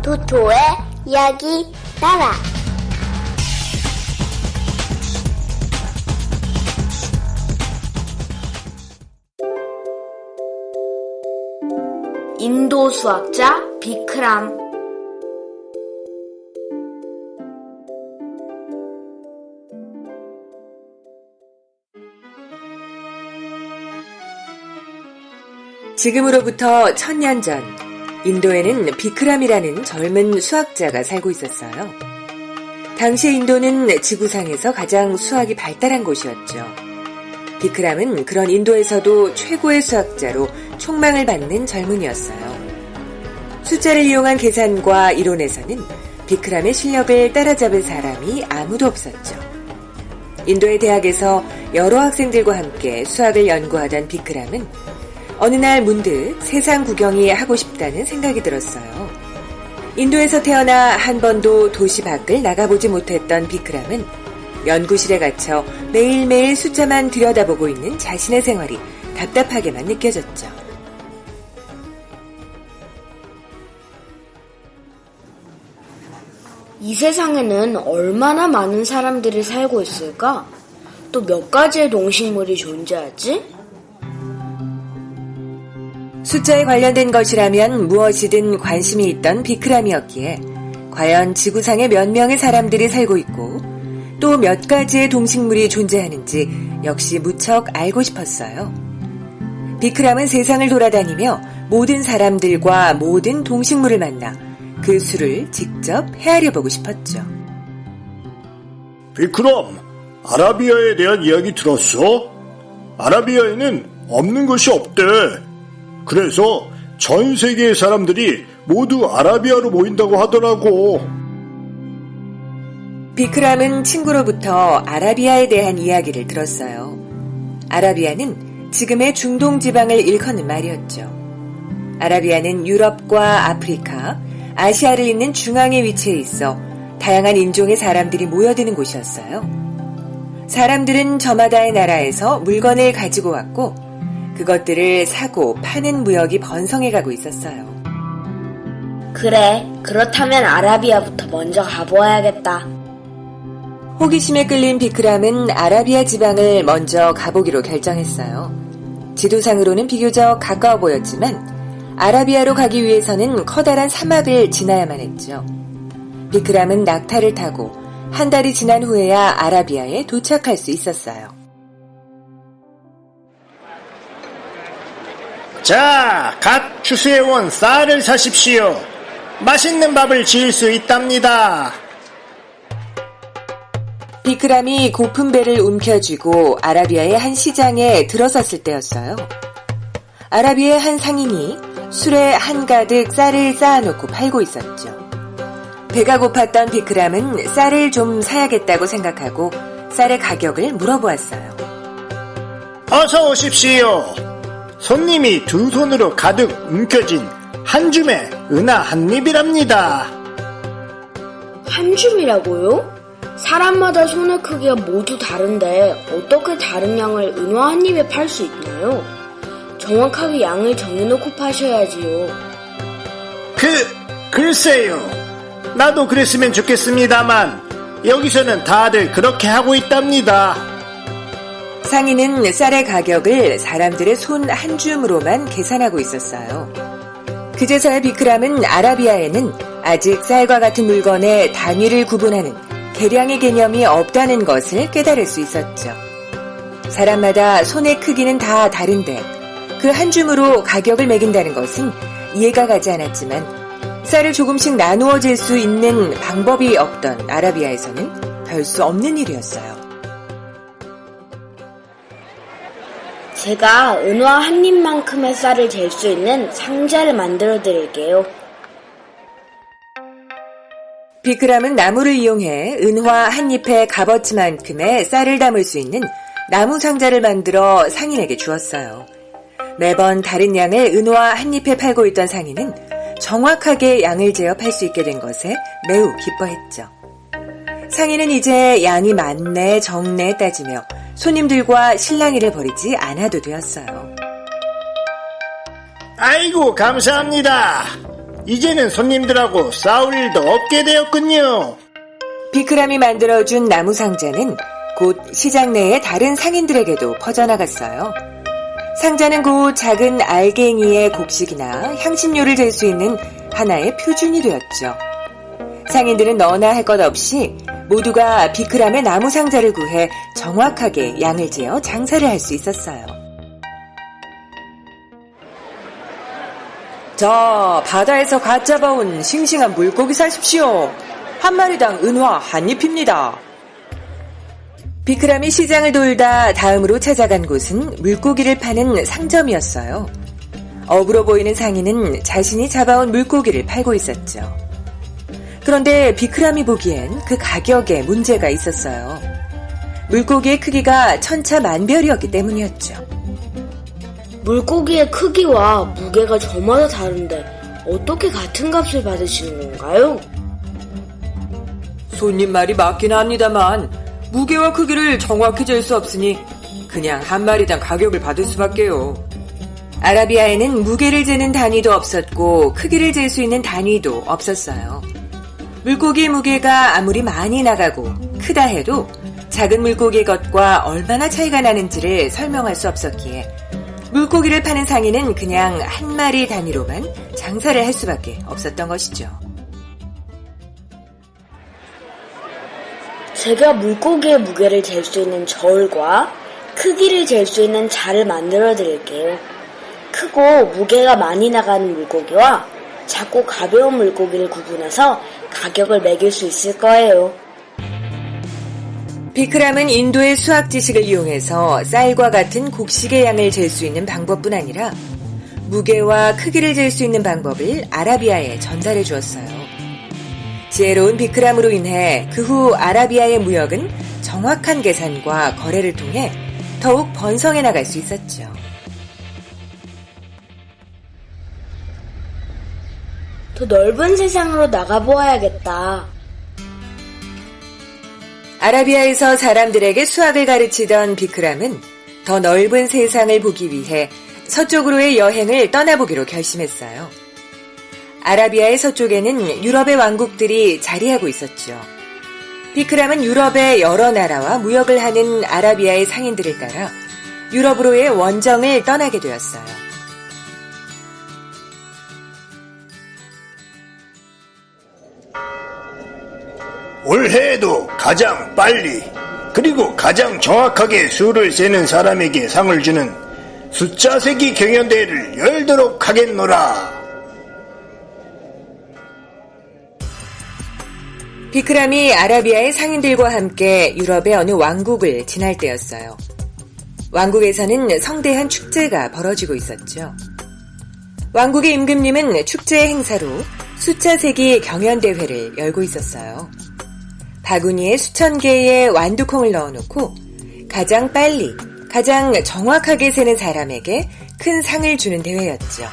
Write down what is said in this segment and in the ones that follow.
도토의 이야기 나라. 인도 수학자 비크람. 지금으로부터 1000년 전, 인도에는 비크람이라는 젊은 수학자가 살고 있었어요. 당시 인도는 지구상에서 가장 수학이 발달한 곳이었죠. 비크람은 그런 인도에서도 최고의 수학자로 촉망을 받는 젊은이였어요. 숫자를 이용한 계산과 이론에서는 비크람의 실력을 따라잡을 사람이 아무도 없었죠. 인도의 대학에서 여러 학생들과 함께 수학을 연구하던 비크람은 어느 날 문득 세상 구경이 하고 싶다는 생각이 들었어요. 인도에서 태어나 한 번도 도시 밖을 나가보지 못했던 비크람은 연구실에 갇혀 매일매일 숫자만 들여다보고 있는 자신의 생활이 답답하게만 느껴졌죠. 이 세상에는 얼마나 많은 사람들이 살고 있을까? 또 몇 가지의 동식물이 존재하지? 숫자에 관련된 것이라면 무엇이든 관심이 있던 비크람이었기에 과연 지구상에 몇 명의 사람들이 살고 있고 또 몇 가지의 동식물이 존재하는지 역시 무척 알고 싶었어요. 비크람은 세상을 돌아다니며 모든 사람들과 모든 동식물을 만나 그 수를 직접 헤아려 보고 싶었죠. 비크람, 아라비아에 대한 이야기 들었어? 아라비아에는 없는 것이 없대. 그래서 전 세계의 사람들이 모두 아라비아로 모인다고 하더라고. 비크람은 친구로부터 아라비아에 대한 이야기를 들었어요. 아라비아는 지금의 중동 지방을 일컫는 말이었죠. 아라비아는 유럽과 아프리카, 아시아를 잇는 중앙에 위치해 있어 다양한 인종의 사람들이 모여드는 곳이었어요. 사람들은 저마다의 나라에서 물건을 가지고 왔고 그것들을 사고 파는 무역이 번성해가고 있었어요. 그래, 그렇다면 아라비아부터 먼저 가보아야겠다. 호기심에 끌린 비크람은 아라비아 지방을 먼저 가보기로 결정했어요. 지도상으로는 비교적 가까워 보였지만 아라비아로 가기 위해서는 커다란 사막을 지나야만 했죠. 비크람은 낙타를 타고 한 달이 지난 후에야 아라비아에 도착할 수 있었어요. 자, 갓 추수해온 쌀을 사십시오. 맛있는 밥을 지을 수 있답니다. 비크람이 고픈 배를 움켜쥐고 아라비아의 한 시장에 들어섰을 때였어요. 아라비아의 한 상인이 술에 한가득 쌀을 쌓아놓고 팔고 있었죠. 배가 고팠던 비크람은 쌀을 좀 사야겠다고 생각하고 쌀의 가격을 물어보았어요. 어서 오십시오. 손님이 두 손으로 가득 움켜쥔 한 줌의 은하 한 입이랍니다. 한 줌이라고요? 사람마다 손의 크기가 모두 다른데 어떻게 다른 양을 은화 한 입에 팔 수 있나요? 정확하게 양을 정해놓고 파셔야지요. 글쎄요. 나도 그랬으면 좋겠습니다만 여기서는 다들 그렇게 하고 있답니다. 상인은 쌀의 가격을 사람들의 손 한 줌으로만 계산하고 있었어요. 그제서야 비크람은 아라비아에는 아직 쌀과 같은 물건의 단위를 구분하는 계량의 개념이 없다는 것을 깨달을 수 있었죠. 사람마다 손의 크기는 다 다른데 그 한 줌으로 가격을 매긴다는 것은 이해가 가지 않았지만 쌀을 조금씩 나누어 잴 수 있는 방법이 없던 아라비아에서는 별 수 없는 일이었어요. 제가 은화 한 입만큼의 쌀을 잴 수 있는 상자를 만들어 드릴게요. 비크람은 나무를 이용해 은화 한 잎의 값어치만큼의 쌀을 담을 수 있는 나무 상자를 만들어 상인에게 주었어요. 매번 다른 양을 은화 한 잎에 팔고 있던 상인은 정확하게 양을 재어 팔 수 있게 된 것에 매우 기뻐했죠. 상인은 이제 양이 많네 적네 따지며 손님들과 실랑이를 벌이지 않아도 되었어요. 아이고 감사합니다. 이제는 손님들하고 싸울 일도 없게 되었군요. 비크람이 만들어준 나무 상자는 곧 시장 내의 다른 상인들에게도 퍼져나갔어요. 상자는 곧 작은 알갱이의 곡식이나 향신료를 잴 수 있는 하나의 표준이 되었죠. 상인들은 너나 할 것 없이 모두가 비크람의 나무 상자를 구해 정확하게 양을 재어 장사를 할 수 있었어요. 자, 바다에서 갓 잡아온 싱싱한 물고기 사십시오. 한 마리당 은화 한 잎입니다. 비크람이 시장을 돌다 다음으로 찾아간 곳은 물고기를 파는 상점이었어요. 어부로 보이는 상인은 자신이 잡아온 물고기를 팔고 있었죠. 그런데 비크람이 보기엔 그 가격에 문제가 있었어요. 물고기의 크기가 천차만별이었기 때문이었죠. 물고기의 크기와 무게가 저마다 다른데 어떻게 같은 값을 받으시는 건가요? 손님 말이 맞긴 합니다만 무게와 크기를 정확히 잴 수 없으니 그냥 한 마리당 가격을 받을 수밖에요. 아라비아에는 무게를 재는 단위도 없었고 크기를 잴 수 있는 단위도 없었어요. 물고기의 무게가 아무리 많이 나가고 크다 해도 작은 물고기의 것과 얼마나 차이가 나는지를 설명할 수 없었기에 물고기를 파는 상인은 그냥 한 마리 단위로만 장사를 할 수밖에 없었던 것이죠. 제가 물고기의 무게를 잴 수 있는 저울과 크기를 잴 수 있는 자를 만들어 드릴게요. 크고 무게가 많이 나가는 물고기와 작고 가벼운 물고기를 구분해서 가격을 매길 수 있을 거예요. 비크람은 인도의 수학 지식을 이용해서 쌀과 같은 곡식의 양을 잴 수 있는 방법뿐 아니라 무게와 크기를 잴 수 있는 방법을 아라비아에 전달해 주었어요. 지혜로운 비크람으로 인해 그 후 아라비아의 무역은 정확한 계산과 거래를 통해 더욱 번성해 나갈 수 있었죠. 더 넓은 세상으로 나가보아야겠다. 아라비아에서 사람들에게 수학을 가르치던 비크람은 더 넓은 세상을 보기 위해 서쪽으로의 여행을 떠나보기로 결심했어요. 아라비아의 서쪽에는 유럽의 왕국들이 자리하고 있었죠. 비크람은 유럽의 여러 나라와 무역을 하는 아라비아의 상인들을 따라 유럽으로의 원정을 떠나게 되었어요. 올해에도 가장 빨리 그리고 가장 정확하게 수를 세는 사람에게 상을 주는 숫자 세기 경연대회를 열도록 하겠노라. 비크람이 아라비아의 상인들과 함께 유럽의 어느 왕국을 지날 때였어요. 왕국에서는 성대한 축제가 벌어지고 있었죠. 왕국의 임금님은 축제 행사로 숫자 세기 경연대회를 열고 있었어요. 바구니에 수천 개의 완두콩을 넣어놓고 가장 빨리, 가장 정확하게 세는 사람에게 큰 상을 주는 대회였죠.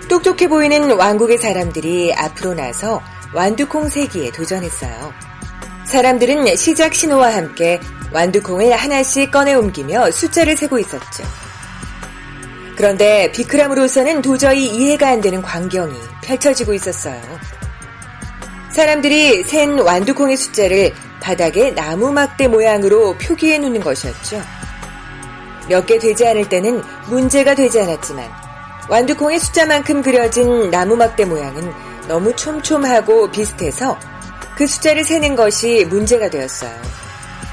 똑똑해 보이는 왕국의 사람들이 앞으로 나서 완두콩 세기에 도전했어요. 사람들은 시작 신호와 함께 완두콩을 하나씩 꺼내 옮기며 숫자를 세고 있었죠. 그런데 비크람으로서는 도저히 이해가 안 되는 광경이 펼쳐지고 있었어요. 사람들이 센 완두콩의 숫자를 바닥에 나무 막대 모양으로 표기해 놓는 것이었죠. 몇 개 되지 않을 때는 문제가 되지 않았지만 완두콩의 숫자만큼 그려진 나무 막대 모양은 너무 촘촘하고 비슷해서 그 숫자를 세는 것이 문제가 되었어요.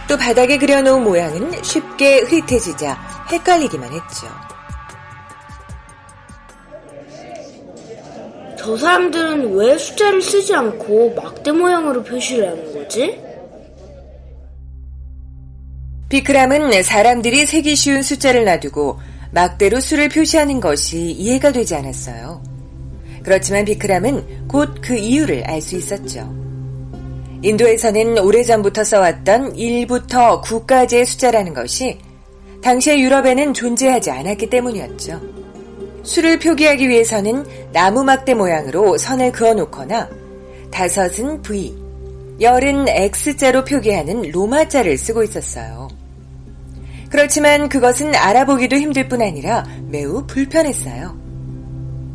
또 바닥에 그려놓은 모양은 쉽게 흐릿해지자 헷갈리기만 했죠. 저 사람들은 왜 숫자를 쓰지 않고 막대 모양으로 표시를 하는 거지? 비크람은 사람들이 세기 쉬운 숫자를 놔두고 막대로 수를 표시하는 것이 이해가 되지 않았어요. 그렇지만 비크람은 곧 그 이유를 알 수 있었죠. 인도에서는 오래전부터 써왔던 1부터 9까지의 숫자라는 것이 당시의 유럽에는 존재하지 않았기 때문이었죠. 수를 표기하기 위해서는 나무 막대 모양으로 선을 그어놓거나 5은 V, 10은 X자로 표기하는 로마자를 쓰고 있었어요. 그렇지만 그것은 알아보기도 힘들 뿐 아니라 매우 불편했어요.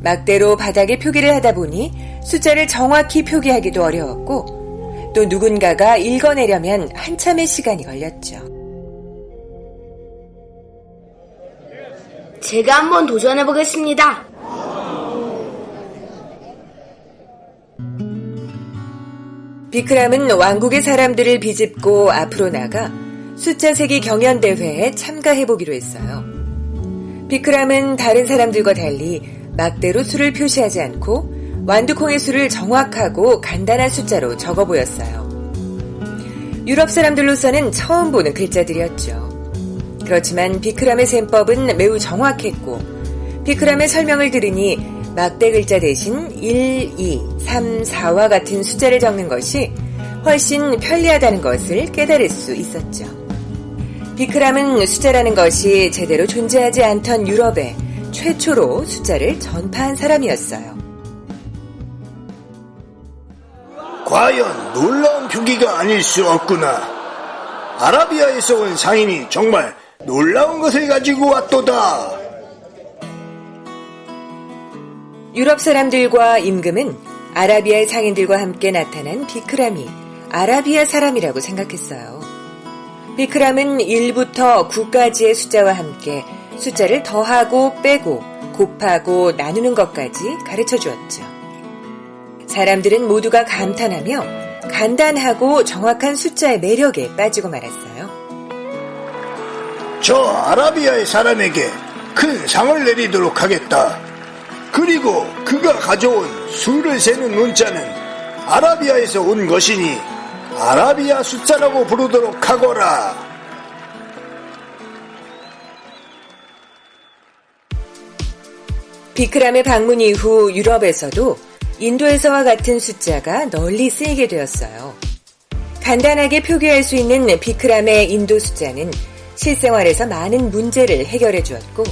막대로 바닥에 표기를 하다 보니 숫자를 정확히 표기하기도 어려웠고 또 누군가가 읽어내려면 한참의 시간이 걸렸죠. 제가 한번 도전해보겠습니다. 비크람은 왕국의 사람들을 비집고 앞으로 나가 숫자 세기 경연대회에 참가해보기로 했어요. 비크람은 다른 사람들과 달리 막대로 수를 표시하지 않고 완두콩의 수를 정확하고 간단한 숫자로 적어 보였어요. 유럽 사람들로서는 처음 보는 글자들이었죠. 그렇지만 비크람의 셈법은 매우 정확했고 비크람의 설명을 들으니 막대 글자 대신 1, 2, 3, 4와 같은 숫자를 적는 것이 훨씬 편리하다는 것을 깨달을 수 있었죠. 비크람은 숫자라는 것이 제대로 존재하지 않던 유럽에 최초로 숫자를 전파한 사람이었어요. 과연 놀라운 표기가 아닐 수 없구나. 아라비아에서 온 상인이 정말 놀라운 것을 가지고 왔도다. 유럽 사람들과 임금은 아라비아의 상인들과 함께 나타난 비크람이 아라비아 사람이라고 생각했어요. 비크람은 1부터 9까지의 숫자와 함께 숫자를 더하고 빼고 곱하고 나누는 것까지 가르쳐 주었죠. 사람들은 모두가 감탄하며 간단하고 정확한 숫자의 매력에 빠지고 말았어요. 저 아라비아의 사람에게 큰 상을 내리도록 하겠다. 그리고 그가 가져온 수를 세는 문자는 아라비아에서 온 것이니 아라비아 숫자라고 부르도록 하거라. 비크람의 방문 이후 유럽에서도 인도에서와 같은 숫자가 널리 쓰이게 되었어요. 간단하게 표기할 수 있는 비크람의 인도 숫자는 실생활에서 많은 문제를 해결해 주었고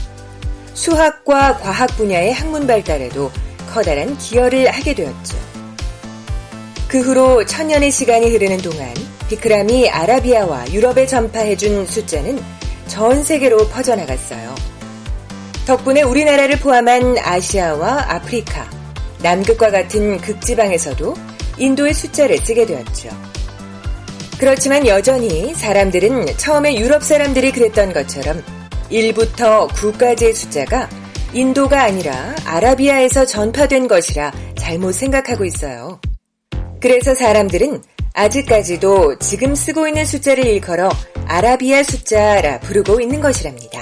수학과 과학 분야의 학문 발달에도 커다란 기여를 하게 되었죠. 그 후로 1000년의 시간이 흐르는 동안 비크람이 아라비아와 유럽에 전파해준 숫자는 전 세계로 퍼져나갔어요. 덕분에 우리나라를 포함한 아시아와 아프리카, 남극과 같은 극지방에서도 인도의 숫자를 쓰게 되었죠. 그렇지만 여전히 사람들은 처음에 유럽 사람들이 그랬던 것처럼 1부터 9까지의 숫자가 인도가 아니라 아라비아에서 전파된 것이라 잘못 생각하고 있어요. 그래서 사람들은 아직까지도 지금 쓰고 있는 숫자를 일컬어 아라비아 숫자라 부르고 있는 것이랍니다.